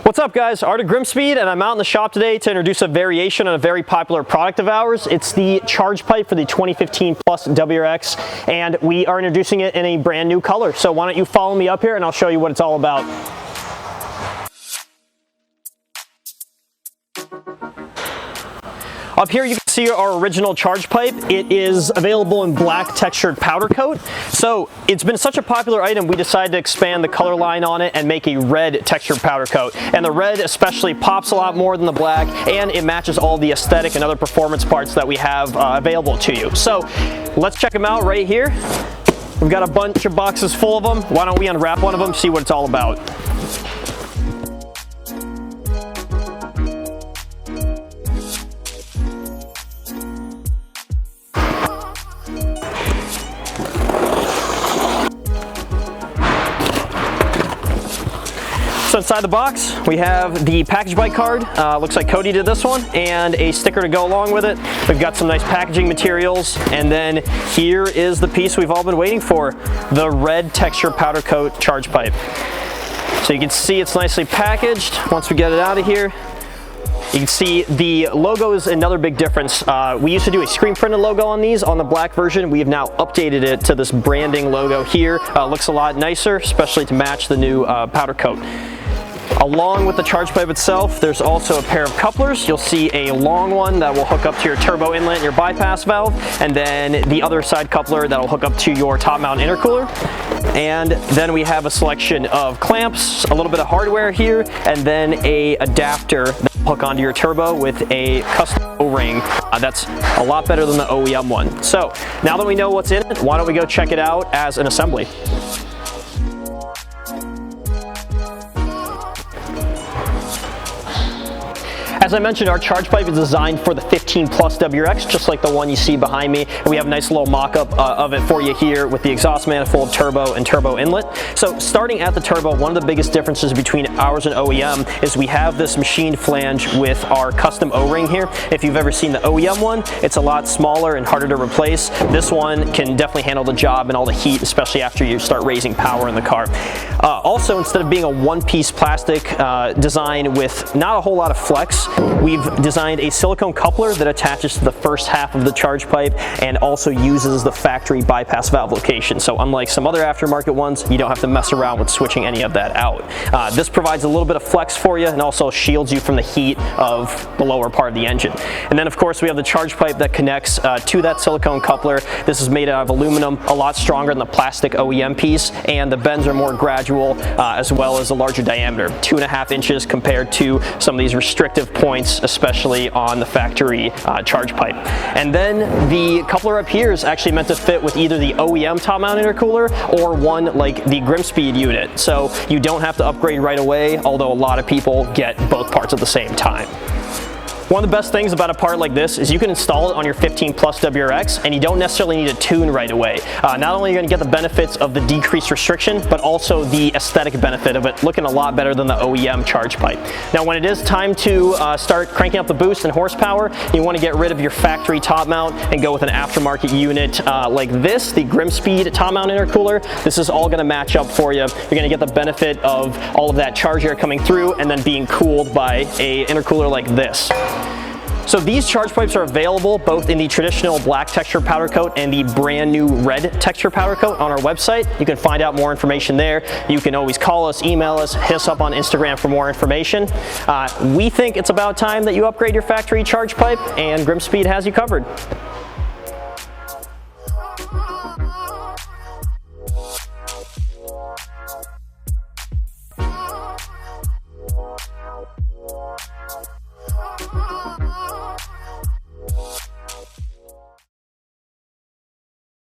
What's up guys, Art of GrimmSpeed, and I'm out in the shop today to introduce a variation on a very popular product of ours. It's the charge pipe for the 2015 Plus WRX, and we are introducing it in a brand new color. So why don't you follow me up here and I'll show you what it's all about. Up here you can see our original charge pipe. It is available in black textured powder coat. So it's been such a popular item, we decided to expand the color line on it and make a red textured powder coat. And the red especially pops a lot more than the black, and it matches all the aesthetic and other performance parts that we have available to you. So let's check them out right here. We've got a bunch of boxes full of them. Why don't we unwrap one of them, see what it's all about. So inside the box, we have the package bite card. Looks like Cody did this one, and a sticker to go along with it. We've got some nice packaging materials, and then here is the piece we've all been waiting for, the red texture powder coat charge pipe. So you can see it's nicely packaged. Once we get it out of here, you can see the logo is another big difference. We used to do a screen printed logo on these. On the black version, we have now updated it to this branding logo here. Looks a lot nicer, especially to match the new powder coat. Along with the charge pipe itself, there's also a pair of couplers. You'll see a long one that will hook up to your turbo inlet and your bypass valve, and then the other side coupler that will hook up to your top mount intercooler. And then we have a selection of clamps, a little bit of hardware here, and then a adapter that will hook onto your turbo with a custom O-ring. That's a lot better than the OEM one. So now that we know what's in it, why don't we go check it out as an assembly. As I mentioned, our charge pipe is designed for the 15 Plus WRX, just like the one you see behind me. And we have a nice little mock-up of it for you here with the exhaust manifold, turbo, and turbo inlet. So starting at the turbo, one of the biggest differences between ours and OEM is we have this machined flange with our custom O-ring here. If you've ever seen the OEM one, it's a lot smaller and harder to replace. This one can definitely handle the job and all the heat, especially after you start raising power in the car. Also, instead of being a one-piece plastic design with not a whole lot of flex, we've designed a silicone coupler that attaches to the first half of the charge pipe and also uses the factory bypass valve location. So unlike some other aftermarket ones, you don't have to mess around with switching any of that out. This provides a little bit of flex for you and also shields you from the heat of the lower part of the engine. And then of course we have the charge pipe that connects to that silicone coupler. This is made out of aluminum, a lot stronger than the plastic OEM piece, and the bends are more gradual as well as a larger diameter, 2.5 inches compared to some of these restrictive points, especially on the factory charge pipe. And then the coupler up here is actually meant to fit with either the OEM top mount intercooler or one like the GrimmSpeed unit. So you don't have to upgrade right away, although a lot of people get both parts at the same time. One of the best things about a part like this is you can install it on your 15 Plus WRX and you don't necessarily need to tune right away. Not only are you going to get the benefits of the decreased restriction, but also the aesthetic benefit of it looking a lot better than the OEM charge pipe. Now when it is time to start cranking up the boost and horsepower, you want to get rid of your factory top mount and go with an aftermarket unit like this, the GrimmSpeed top mount intercooler. This is all going to match up for you. You're going to get the benefit of all of that charge air coming through and then being cooled by an intercooler like this. So these charge pipes are available both in the traditional black texture powder coat and the brand new red texture powder coat on our website. You can find out more information there. You can always call us, email us, hit us up on Instagram for more information. We think it's about time that you upgrade your factory charge pipe, and GrimmSpeed has you covered.